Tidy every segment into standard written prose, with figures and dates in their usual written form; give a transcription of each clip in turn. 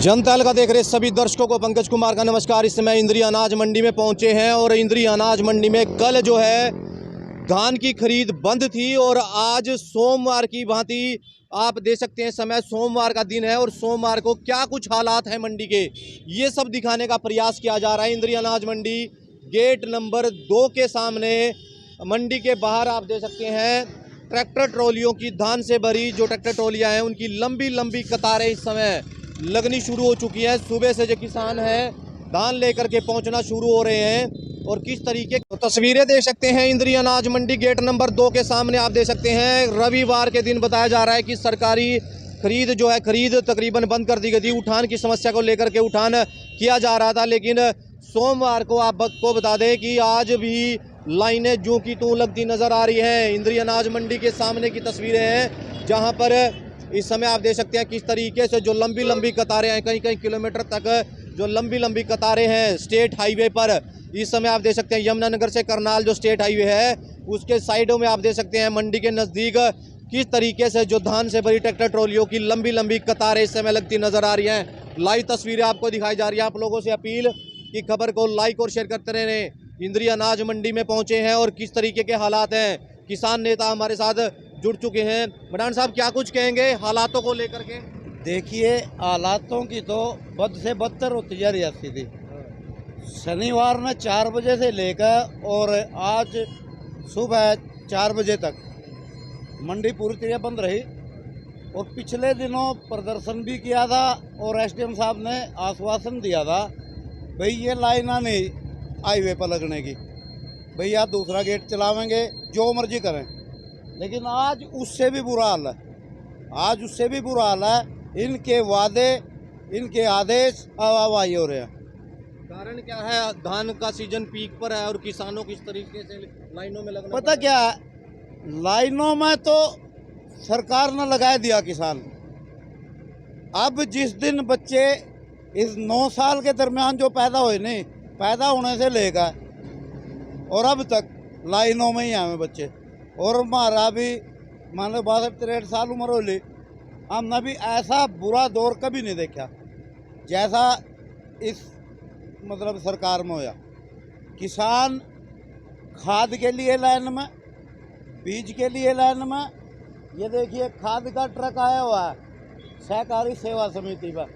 जनता का देख रहे सभी दर्शकों को पंकज कुमार का नमस्कार। इस समय इंद्री अनाज मंडी में पहुंचे हैं और इंद्री अनाज मंडी में कल जो है धान की खरीद बंद थी और आज सोमवार की भांति आप देख सकते हैं समय सोमवार का दिन है और सोमवार को क्या कुछ हालात हैं मंडी के, ये सब दिखाने का प्रयास किया जा रहा है। इंद्री अनाज मंडी गेट नंबर 2 के सामने मंडी के बाहर आप देख सकते हैं ट्रैक्टर ट्रॉलियों की धान से भरी जो ट्रैक्टर ट्रॉलियाँ हैं उनकी लंबी लंबी कतारें इस समय लगनी शुरू हो चुकी है। सुबह से जो किसान हैं धान लेकर के पहुंचना शुरू हो रहे हैं और किस तरीके की तस्वीरें देख सकते हैं इंद्री अनाज मंडी गेट नंबर 2 के सामने आप देख सकते हैं। रविवार के दिन बताया जा रहा है कि सरकारी खरीद जो है खरीद तकरीबन बंद कर दी गई थी। उठान की समस्या को लेकर के उठान किया जा रहा था, लेकिन सोमवार को आपको बता दें कि आज भी लाइनें जूं की तूं लगती नजर आ रही हैं। इंद्री अनाज मंडी के सामने की तस्वीरें हैं जहां पर इस समय आप देख सकते हैं किस तरीके से जो लंबी लंबी कतारें हैं, कई कई किलोमीटर तक जो लंबी लंबी कतारें हैं स्टेट हाईवे पर। इस समय आप देख सकते हैं यमुनानगर से करनाल जो स्टेट हाईवे है उसके साइडों में आप देख सकते हैं मंडी के नज़दीक किस तरीके से जो धान से भरी ट्रैक्टर ट्रॉलियों की लंबी लंबी कतारें इस समय लगती नजर आ रही हैं। लाइव तस्वीरें आपको दिखाई जा रही है। आप लोगों से अपील कि खबर को लाइक और शेयर करते रहें। इंद्री अनाज मंडी में पहुंचे हैं और किस तरीके के हालात हैं, किसान नेता हमारे साथ जुड़ चुके हैं। मडान साहब क्या कुछ कहेंगे हालातों को लेकर के? देखिए, हालातों की तो बद से बदतर होती जा रही है स्थिति। शनिवार में 4 बजे से लेकर और आज सुबह 4 बजे तक मंडी पूरी तरह बंद रही और पिछले दिनों प्रदर्शन भी किया था और एसडीएम साहब ने आश्वासन दिया था भाई ये लाइना नहीं हाईवे पर लगने की, भैया दूसरा गेट चलावेंगे जो मर्जी करें। लेकिन आज उससे भी बुरा हाल है, आज उससे भी बुरा हाल है। इनके वादे, इनके आदेश हवाई हो रहे हैं। कारण क्या है? धान का सीजन पीक पर है और किसानों किस तरीके से लाइनों में लगना पता क्या है, लाइनों में तो सरकार ने लगा दिया किसान। अब जिस दिन बच्चे इस 9 साल के दरमियान जो पैदा हुए नहीं, पैदा होने से लेकर और अब तक लाइनों में ही हैं बच्चे। और हमारा भी मान लो 62-63 साल उम्र हो ली, हमने भी ऐसा बुरा दौर कभी नहीं देखा जैसा इस मतलब सरकार में होया। किसान खाद के लिए लाइन में, बीज के लिए लाइन में। ये देखिए खाद का ट्रक आया हुआ है सहकारी सेवा समिति पर,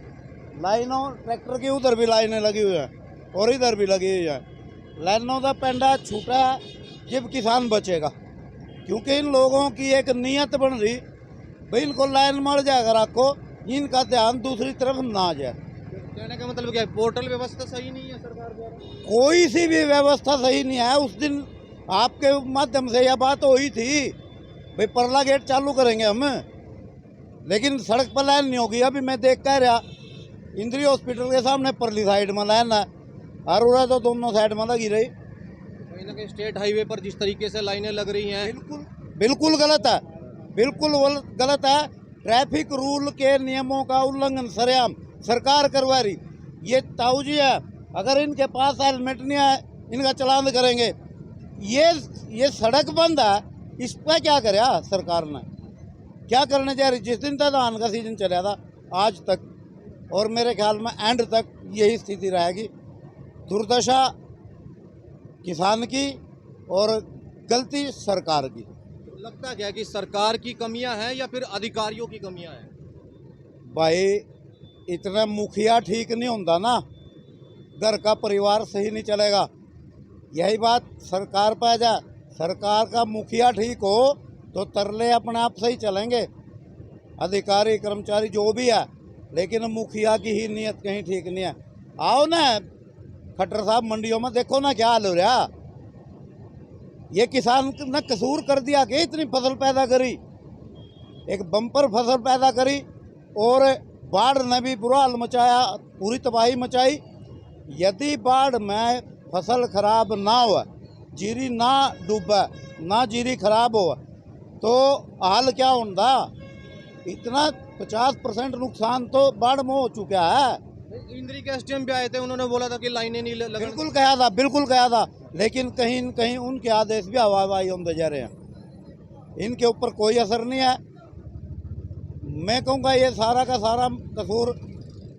लाइनों ट्रैक्टर की उधर भी लाइनें लगी हुई हैं और इधर भी लगी हुई हैं। लाइनों का पेंडा छूटा है, जब किसान बचेगा। क्योंकि इन लोगों की एक नीयत बन रही भाई इनको लाइन मर जाएगा रखो, इनका ध्यान दूसरी तरफ ना जाए। कहने का मतलब क्या है? पोर्टल व्यवस्था सही नहीं है सरकार द्वारा, कोई सी भी व्यवस्था सही नहीं है। उस दिन आपके माध्यम से यह बात हुई थी भाई परला गेट चालू करेंगे हम, लेकिन सड़क पर लाइन नहीं होगी। अभी मैं देख कह रहा इंद्री हॉस्पिटल के सामने परली साइड में लाइन है और तो दोनों साइड में लगी रही। कहीं ना कहीं स्टेट हाईवे पर जिस तरीके से लाइनें लग रही हैं बिल्कुल गलत है, बिल्कुल गलत है। ट्रैफिक रूल के नियमों का उल्लंघन सरेआम सरकार करवा रही। ये ताऊजी है, अगर इनके पास हेलमेट नहीं है इनका चालान करेंगे। ये सड़क बंद है, इस पर क्या करे सरकार ने, क्या करने जा रही? जिस दिन तक धान का सीजन चला था आज तक और मेरे ख्याल में एंड तक यही स्थिति रहेगी। दुर्दशा किसान की और गलती सरकार की। लगता क्या है कि सरकार की कमियां हैं या फिर अधिकारियों की कमियां हैं? भाई इतना मुखिया ठीक नहीं होता ना, घर का परिवार सही नहीं चलेगा। यही बात सरकार पर आ जा, सरकार का मुखिया ठीक हो तो तरले अपने आप सही चलेंगे, अधिकारी कर्मचारी जो भी है। लेकिन मुखिया की ही नीयत कहीं ठीक नहीं है। आओ ना खट्टर साहब मंडियों में देखो ना क्या हाल हो रहा। ये किसान ने कसूर कर दिया कि इतनी फसल पैदा करी, एक बम्पर फसल पैदा करी और बाढ़ ने भी बुरा हाल मचाया, पूरी तबाही मचाई। यदि बाढ़ में फसल खराब ना हुआ, जीरी ना डूबा, ना जीरी खराब हुआ तो हाल क्या होता? इतना 50% नुकसान तो बाढ़ में हो चुका है। इंद्री के एसडीएम भी आए थे, उन्होंने बोला था कि लाइनें नहीं लग। बिल्कुल कहा था, लेकिन कहीं न कहीं उनके आदेश भी हवाई होते जा रहे हैं। इनके ऊपर कोई असर नहीं है। मैं कहूँगा ये सारा का सारा कसूर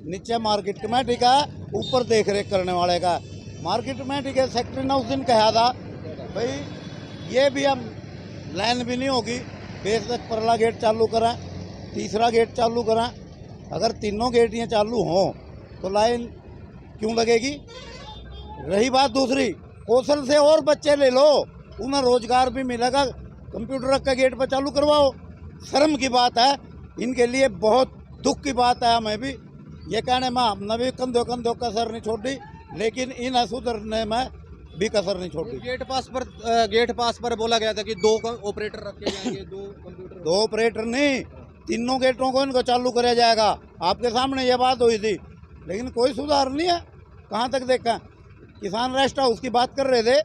नीचे मार्केट कमेटी का, ऊपर देख रेख करने वाले का। मार्केट कमेटी के सेक्रेटरी ने उस दिन कहा था भाई ये भी हम लाइन भी नहीं होगी, बेशक परला गेट चालू करें, तीसरा गेट चालू करें, अगर तीनों गेट ये चालू हों तो लाइन क्यों लगेगी। रही बात दूसरी, कौशल से और बच्चे ले लो, उन्हें रोजगार भी मिलेगा, कंप्यूटर रख के गेट पर चालू करवाओ। शर्म की बात है, इनके लिए बहुत दुख की बात है। हमें भी ये कहने में हमने भी कंधों कसर नहीं छोड़ी, लेकिन इन सुधरने में भी कसर नहीं छोड़ी। गेट पास पर बोला गया था कि 2 ऑपरेटर रखे जाएंगे, 2 कंप्यूटर। 2 ऑपरेटर नहीं, तीनों गेटों को इनको चालू कराया जाएगा। आपके सामने ये बात हुई थी, लेकिन कोई सुधार नहीं है। कहाँ तक देखा, किसान रेस्ट हाउस की बात कर रहे थे,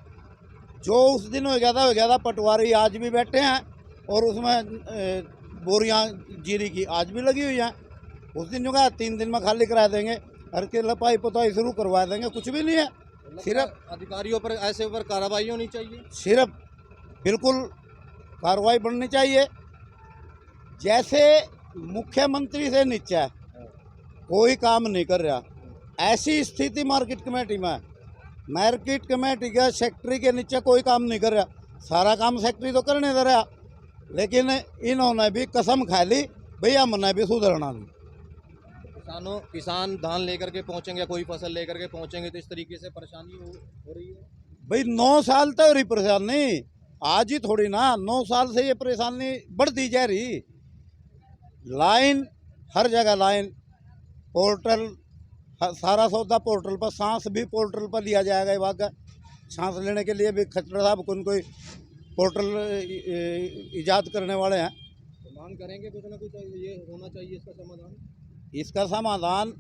जो उस दिन हो गया था। पटवारी आज भी बैठे हैं और उसमें बोरियां जीरी की आज भी लगी हुई हैं। उस दिन जो कहा 3 दिन में खाली करा देंगे, हर के लपाई पुताई शुरू करवा देंगे, कुछ भी नहीं है। सिर्फ अधिकारियों पर ऐसे ऊपर कार्रवाई होनी चाहिए, सिर्फ बिल्कुल कार्रवाई बननी चाहिए। जैसे मुख्यमंत्री से नीचे कोई काम नहीं कर रहा, ऐसी स्थिति मार्केट कमेटी में। मार्केट कमेटी का सेक्रेटरी के नीचे कोई काम नहीं कर रहा, सारा काम सेक्रेटरी तो करने दे रहा, लेकिन इन्होंने भी कसम खा ली भैया हमने भी सुधरना नहीं। किसान धान लेकर के पहुंचेंगे, कोई फसल लेकर के पहुंचेंगे तो इस तरीके से परेशानी हो रही है। भाई 9 साल तक रही परेशानी, आज ही थोड़ी ना, 9 साल से ये परेशानी बढ़ती जा रही। लाइन हर जगह लाइन, पोर्टल, सारा सौदा पोर्टल पर, सांस भी पोर्टल पर लिया जाएगा। वाक़ सांस लेने के लिए भी खच्चर साहब कोई पोर्टल इजाद करने वाले हैं। तो मांग करेंगे कुछ ना कुछ ये होना चाहिए इसका समाधान। इसका समाधान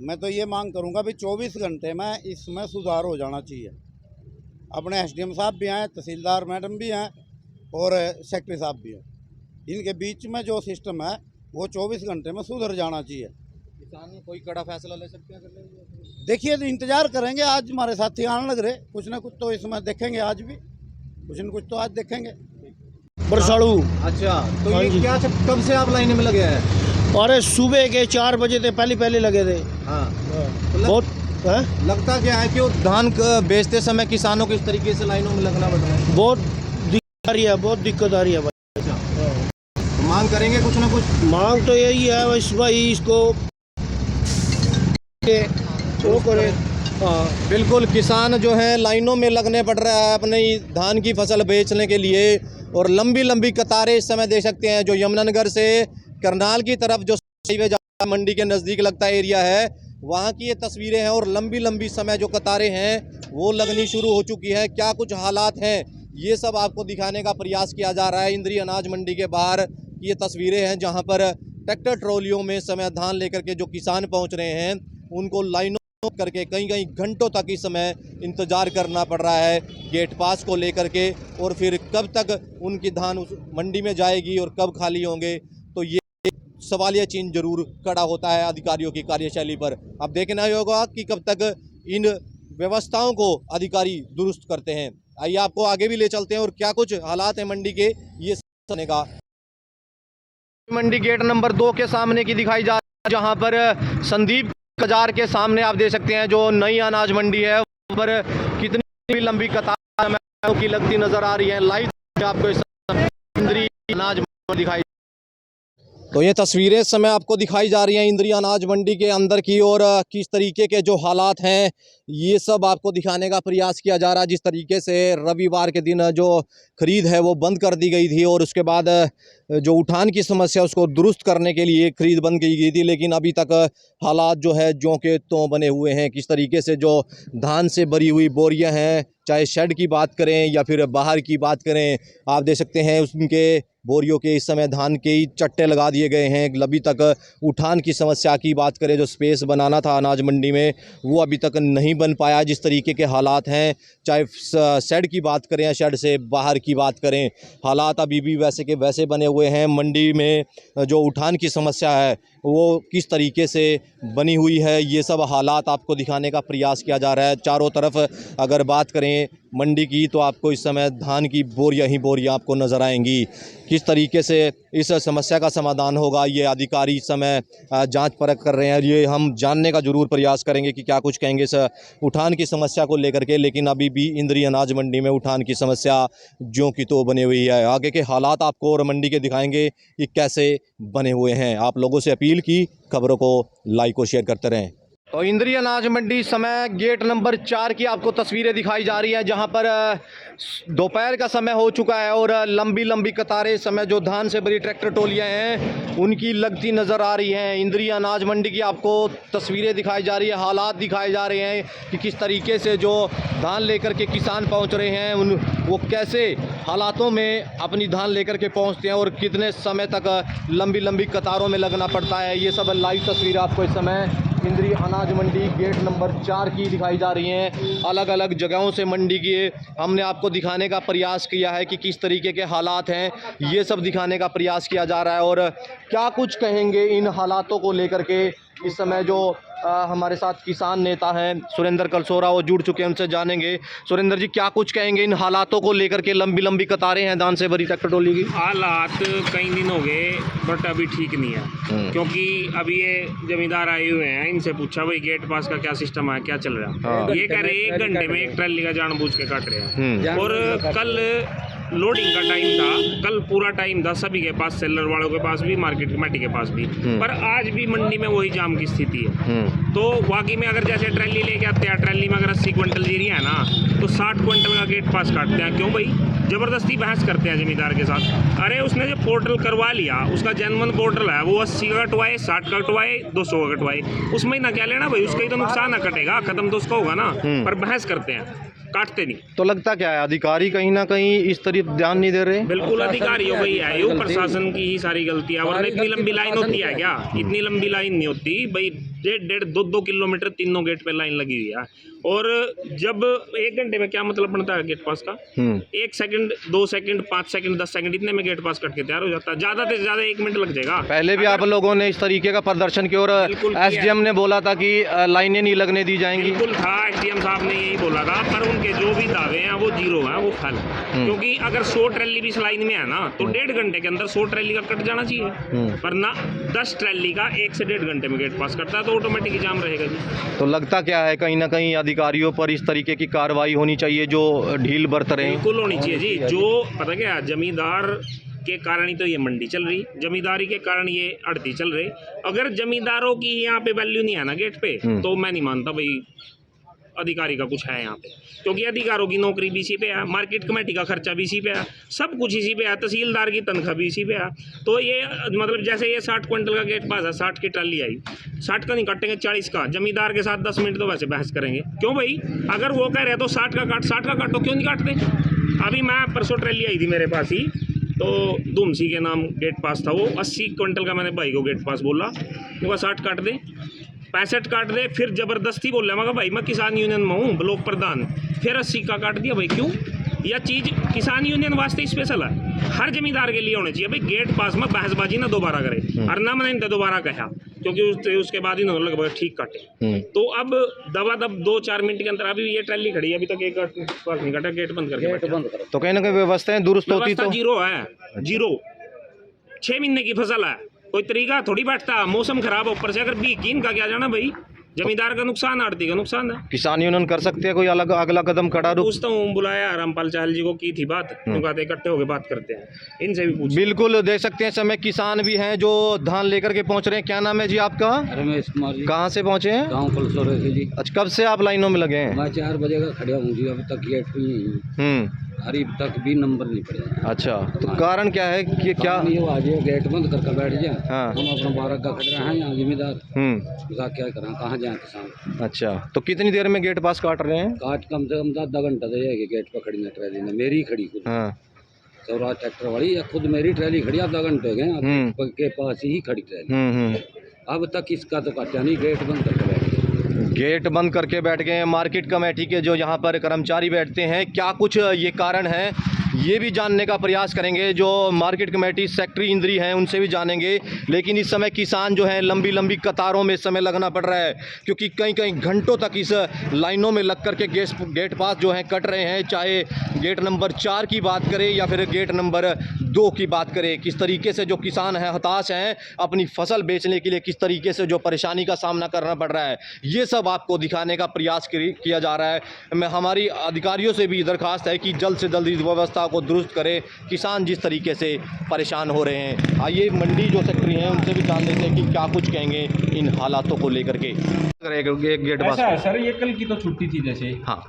मैं तो ये मांग करूंगा भी 24 घंटे में इसमें सुधार हो जाना चाहिए। अपने एसडीएम साहब भी हैं, तहसीलदार मैडम भी हैं और सेक्रेटरी साहब भी हैं, इनके बीच में जो सिस्टम है वो 24 घंटे में सुधर जाना चाहिए। किसान कोई कड़ा फैसला ले सकते हैं। देखिए इंतजार करेंगे, आज हमारे साथी आने लग रहे, कुछ ना कुछ तो इसमें देखेंगे, आज भी कुछ न कुछ तो आज देखेंगे। बरसाड़ू। अच्छा, तो ये क्या कब से आप लाइन में लगे हैं? अरे सुबह के 4 बजे थे, पहले लगे थे। हाँ, बहुत लगता क्या है कि वो धान बेचते समय किसानों को इस तरीके से लाइनों में लगना पड़ रहा है। बहुत दिक्कत आ रही है, बहुत दिक्कत आ रही है भाई। अच्छा, तो मांग करेंगे कुछ ना कुछ। मांग तो यही है बस भाई, इसको वो करे। हाँ बिल्कुल, किसान जो है लाइनों में लगने पड़ रहा है अपनी धान की फसल बेचने के लिए, और लंबी लंबी कतारें इस समय देख सकते हैं। जो यमुनानगर से करनाल की तरफ जो हाईवे मंडी के नज़दीक लगता एरिया है, वहाँ की ये तस्वीरें हैं, और लंबी लंबी समय जो कतारें हैं वो लगनी शुरू हो चुकी है। क्या कुछ हालात हैं ये सब आपको दिखाने का प्रयास किया जा रहा है। इंद्री अनाज मंडी के बाहर ये तस्वीरें हैं जहाँ पर ट्रैक्टर ट्रॉलियों में समय धान लेकर के जो किसान पहुँच रहे हैं, उनको लाइनों करके कई घंटों तक इस समय इंतज़ार करना पड़ रहा है गेट पास को लेकर के, और फिर कब तक उनकी धान उस मंडी में जाएगी और कब खाली होंगे, तो ये सवालिया चिन्ह जरूर खड़ा होता है अधिकारियों की कार्यशैली पर। अब देखना होगा कि कब तक इन व्यवस्थाओं को अधिकारी दुरुस्त करते हैं। आइए आपको आगे भी ले चलते हैं और क्या कुछ हालात है मंडी के, ये सुनने का। मंडी गेट नंबर 2 के सामने की दिखाई जा रही है, जहाँ पर संदीप बाजार के सामने आप देख सकते हैं जो नई अनाज मंडी है, वहाँ पर कितनी लंबी कतार की लगती नजर आ रही है। लाइव आपको इंद्री अनाज दिखाई, तो ये तस्वीरें इस समय आपको दिखाई जा रही हैं इंद्री अनाज मंडी के अंदर की, और किस तरीके के जो हालात हैं ये सब आपको दिखाने का प्रयास किया जा रहा है। जिस तरीके से रविवार के दिन जो खरीद है वो बंद कर दी गई थी, और उसके बाद जो उठान की समस्या उसको दुरुस्त करने के लिए खरीद बंद की गई थी, लेकिन अभी तक हालात जो है ज्यों के त्यों बने हुए हैं। किस तरीके से जो धान से भरी हुई बोरियां हैं, चाहे शेड की बात करें या फिर बाहर की बात करें, आप देख सकते हैं उनके बोरियों के इस समय धान के ही चट्टे लगा दिए गए हैं। अभी तक उठान की समस्या की बात करें, जो स्पेस बनाना था अनाज मंडी में वो अभी तक नहीं बन पाया। जिस तरीके के हालात हैं, चाहे शेड की बात करें या शेड से बाहर की बात करें, हालात अभी भी वैसे के वैसे बने हुए हैं। मंडी में जो उठान की समस्या है वो किस तरीके से बनी हुई है, ये सब हालात आपको दिखाने का प्रयास किया जा रहा है। चारों तरफ अगर बात करें मंडी की तो आपको इस समय धान की बोरियां ही बोरियां आपको नज़र आएंगी। किस तरीके से इस समस्या का समाधान होगा, ये अधिकारी इस समय जांच परख कर रहे हैं। ये हम जानने का ज़रूर प्रयास करेंगे कि क्या कुछ कहेंगे इस उठान की समस्या को लेकर के। लेकिन अभी भी इंद्री अनाज मंडी में उठान की समस्या ज्यों की तो बनी हुई है। आगे के हालात आपको और मंडी के दिखाएंगे कि कैसे बने हुए हैं। आप लोगों से अपील की खबरों को लाइक और शेयर करते रहें। तो इंद्री अनाज मंडी समय गेट नंबर 4 की आपको तस्वीरें दिखाई जा रही हैं, जहां पर दोपहर का समय हो चुका है और लंबी लंबी कतारें इस समय जो धान से भरी ट्रैक्टर ट्रॉलियां हैं उनकी लगती नज़र आ रही हैं। इंद्री अनाज मंडी की आपको तस्वीरें दिखाई जा रही है, हालात दिखाए जा रहे हैं कि किस तरीके से जो धान लेकर के किसान पहुंच रहे हैं वो कैसे हालातों में अपनी धान लेकर के पहुंचते हैं और कितने समय तक लंबी लंबी कतारों में लगना पड़ता है। ये सब लाइव तस्वीर आपको इस समय इंद्री अनाज मंडी गेट नंबर 4 की दिखाई जा रही हैं। अलग अलग जगहों से मंडी की हमने आपको दिखाने का प्रयास किया है कि किस तरीके के हालात हैं, ये सब दिखाने का प्रयास किया जा रहा है। और क्या कुछ कहेंगे इन हालातों को लेकर के इस समय जो हमारे साथ किसान नेता हैं सुरेंद्र कलसोरा, वो जुड़ चुके हैं, उनसे जानेंगे। सुरेंद्र जी, क्या कुछ कहेंगे इन हालातों को लेकर के? लंबी लंबी कतारें हैं धान से भरी ट्रैक्टर ट्रॉली की। हालात कई दिन हो गए बट अभी ठीक नहीं है, क्योंकि अभी ये जमींदार आए हुए हैं, इनसे पूछा भाई गेट पास का क्या सिस्टम है, क्या चल रहा है। ये कह रहे 1 घंटे में एक ट्रैली का जानबूझ के काट रहे हैं। और कल लोडिंग का टाइम था, कल पूरा टाइम था सभी के पास, सेलर वालों के पास भी, मार्केट कमेटी के पास भी, पर आज भी मंडी में वही जाम की स्थिति है। तो वाकई में अगर जैसे ट्रैली लेके आते हैं, ट्रैली में अगर 80 क्विंटल जीरी है ना, तो 60 क्विंटल का गेट पास काटते हैं। क्यों भाई? जबरदस्ती बहस करते हैं जमींदार के साथ। अरे उसने जो पोर्टल करवा लिया, उसका जनमन पोर्टल है, वो 80 का कटवाए, 60 का कटवाए, 200 का कटवाए, उसमें ना क्या लेना भाई, उसका ही तो नुकसान ना कटेगा, खत्म तो उसका होगा ना। पर बहस करते हैं, काटते नहीं। तो लगता क्या है अधिकारी कहीं ना कहीं इस तरफ ध्यान नहीं दे रहे? बिल्कुल अधिकारियों की है, ये प्रशासन की ही सारी गलती है। वरना इतनी लंबी लाइन होती है क्या? इतनी लंबी लाइन नहीं होती भाई, 1.5-2 किलोमीटर तीनों गेट पे लाइन लगी हुई है। और जब 1 घंटे में क्या मतलब बनता है गेट पास का? 1 सेकंड, 2 सेकंड, 5 सेकंड, 10 सेकंड, इतने में गेट पास कट के तैयार हो जाता है। ज्यादा से ज्यादा 1 मिनट लग जाएगा। पहले भी आप लोगों ने इस तरीके का प्रदर्शन किया और एसडीएम ने बोला था कि लाइनें नहीं लगने दी जाएंगी। बिल्कुल था, एसडीएम साहब ने यही बोला था, पर उनके जो भी दावे हैं वो जीरो हैं, वो फल। क्योंकि अगर 100 ट्रैली भी इस लाइन में है ना, तो 1.5 घंटे के अंदर 100 ट्रैली का कट जाना चाहिए। पर ना 10 ट्रैली का 1 से 1.5 घंटे में गेट पास करता है, तो ऑटोमेटिक जाम रहेगा जी। तो लगता क्या है कहीं ना कहीं अधिकारियों पर इस तरीके की कार्रवाई होनी चाहिए जो ढील बरत रहे हैं? बिल्कुल होनी चाहिए जी। जो पता क्या, जमींदार के कारण ही तो ये मंडी चल रही, जमींदारी के कारण ये अड़ती चल रही। अगर जमींदारों की यहाँ पे वैल्यू नहीं है ना गेट पे, तो मैं नहीं मानता भाई अधिकारी का कुछ है यहाँ पे। क्योंकि अधिकारों की नौकरी भी इसी पे है, मार्केट कमेटी का खर्चा भी इसी पे है, सब कुछ इसी पे है, तहसीलदार की तनख्वाह भी इसी पे है। तो ये मतलब जैसे ये 60 क्विंटल का गेट पास है, 60 की ट्राली आई, 60 का नहीं काटेंगे, 40 का। जमींदार के साथ 10 मिनट तो वैसे बहस करेंगे। क्यों भाई? अगर वो कह रहे हैं तो 60 का काट, 60 का काटो, क्यों नहीं काटते? अभी मैं परसों ट्राली आई थी मेरे पास ही, तो दुमसी के नाम गेट पास था, वो 80 क्विंटल का मैंने भाई को गेट पास बोला, वो 60 काट दे, 65 काट दे। फिर जबरदस्ती बोल रहा, मैं भाई मैं किसान यूनियन में हूँ, ब्लॉक प्रधान, फिर 80 का काट दिया भाई। क्यों? यह चीज़ किसान यूनियन वास्ते स्पेशल है, हर जमींदार के लिए होनी चाहिए भाई। गेट पास में बहसबाजी ना दोबारा करे, और ना मैंने दोबारा कहा, क्योंकि उसके बाद ही ना लगभग ठीक काटे। तो अब दब 2-4 मिनट के अंदर, अभी ये ट्रैली खड़ी है, अभी तक एक पास नहीं काटा, गेट बंद करके। तो कहीं ना कहीं व्यवस्थाएं दुरुस्त होती तो जीरो है, जीरो। 6 महीने की फसल है, कोई तरीका थोड़ी बैठता। मौसम खराब, ऊपर से अगर बीकीन का क्या जाना भाई, जमींदार का नुकसान, आड़ती का नुकसान है। किसान यूनियन कर सकते हैं कोई अलग अगला कदम खड़ा? पूछता हूँ, बुलाया रामपाल चाहल जी को, की थी बात, कहते इकट्ठे होकर बात करते हैं, इनसे भी पूछ। बिल्कुल देख सकते हैं समय किसान भी हैं जो धान लेकर के पहुंच रहे हैं। क्या नाम है जी आपका? रमेश कुमार जी। कहाँ से पहुंचे हैं? गाँव कलसोरे से जी। अच्छा, कब से आप लाइनों में लगे हैं? मैं 4 बजे का खड़ा हूँ जी, अभी तक गेट पे ही हूँ। अभी तक भी नंबर नहीं पड़े। अच्छा, तो कारण क्या है कि क्या ये आज गेट बंद करके बैठ जाए? हाँ। हम अपना 12 का खड़े हैं यहाँ जिम्मेदार, क्या करें, कहाँ जाए किसान? अच्छा, तो कितनी देर में गेट पास काट रहे हैं? काट कम से कम 10 घंटा तो जाएगी गेट पर खड़ी ना ट्रैली ने, मेरी खड़ी खुद। हाँ। सौराज ट्रैक्टर वाली या खुद मेरी ट्रैली खड़ी, आधा घंटे हो गए के पास ही खड़ी ट्रैली। अब तक इसका तो काटा नहीं, गेट बंद करके बैठ गए। गेट बंद करके बैठ गए हैं। मार्केट कमेटी के जो यहाँ पर कर्मचारी बैठते हैं, क्या कुछ ये कारण है ये भी जानने का प्रयास करेंगे, जो मार्केट कमेटी सेक्रेटरी इंद्री हैं उनसे भी जानेंगे। लेकिन इस समय किसान जो हैं लंबी लंबी कतारों में इस समय लगना पड़ रहा है, क्योंकि कई कई घंटों तक इस लाइनों में लग करके गेट पास जो हैं कट रहे हैं। चाहे गेट नंबर 4 की बात करें या फिर गेट नंबर 2 की बात करें, किस तरीके से जो किसान हैं हताश हैं, अपनी फसल बेचने के लिए किस तरीके से जो परेशानी का सामना करना पड़ रहा है, ये सब आपको दिखाने का प्रयास किया जा रहा है। मैं हमारी अधिकारियों से भी दरखास्त है कि जल्द से जल्द इस व्यवस्था को दुरुस्त करें, किसान जिस तरीके से परेशान हो रहे हैं। आइए मंडी जो सेक्रेटरी हैं उनसे भी जान लेते हैं कि क्या कुछ कहेंगे इन हालातों को लेकर के। एक गेट पास ऐसा है सर, ये कल की तो छुट्टी थी जैसे, हाँ,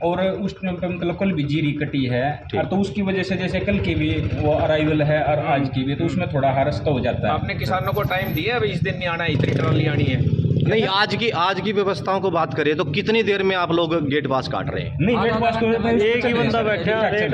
और उस मतलब कल भी जीरी कटी है, और तो उसकी वजह से जैसे कल की भी वो अराइवल है और आज की भी, तो उसमें थोड़ा हरस तो हो जाता है। आपने किसानों को टाइम दिया अभी इस दिन नहीं आना है, इतनी ट्रॉली आनी है? नहीं, आज की व्यवस्थाओं को बात करें तो कितनी देर में आप लोग गेट पास काट रहे हैं? नहीं, गेट पास तो एक ही बंदा बैठा है,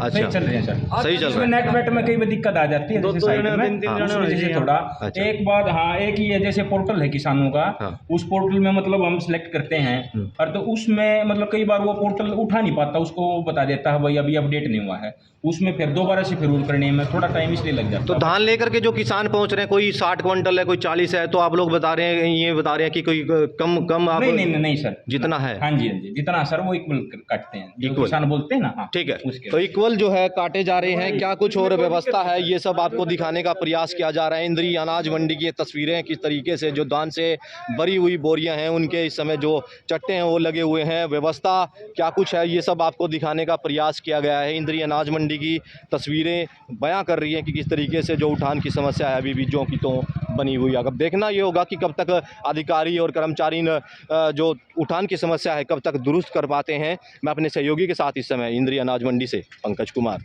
सही चल रहे हैं सर। सही चल रहा है। नेट वेट में कई बार दिक्कत आ जाती है, जैसे साइड में जैसे थोड़ा अच्छा। एक बात, हाँ, एक ही है जैसे पोर्टल है किसानों का, हाँ। उस पोर्टल में मतलब हम सिलेक्ट करते हैं, और तो उसमें मतलब कई बार वो पोर्टल उठा नहीं पाता, उसको बता देता है भाई अभी अपडेट नहीं हुआ है, उसमें फिर दोबारा से फिर करने में थोड़ा टाइम इसलिए लग जाता है। तो धान लेकर के जो किसान पहुंच रहे हैं, कोई 60 क्विंटल है, कोई 40 है, तो आप लोग बता रहे हैं, ये बता रहे हैं कि कोई कम आप नहीं सर, जितना है, हाँ जी जितना सर वो इक्वल काटते हैं, जो किसान बोलते हैं ना, हाँ, ठीक है। उसके तो इक्वल जो है काटे जा रहे हैं। क्या कुछ और व्यवस्था है, ये सब आपको दिखाने का प्रयास किया जा रहा है। इंद्री अनाज मंडी की ये तस्वीरें, किस तरीके से जो धान से भरी हुई बोरियां हैं उनके इस समय जो चट्टे हैं वो लगे हुए हैं। व्यवस्था क्या कुछ है, ये सब आपको दिखाने का प्रयास किया गया है। इंद्री अनाज मंडी की तस्वीरें बयां कर रही हैं कि किस तरीके से जो उठान की समस्या है अभी भी जो की तो बनी हुई है। अब देखना ये होगा कि कब तक अधिकारी और कर्मचारी जो उठान की समस्या है कब तक दुरुस्त कर पाते हैं। मैं अपने सहयोगी के साथ इस समय इंद्री अनाज मंडी से पंकज कुमार।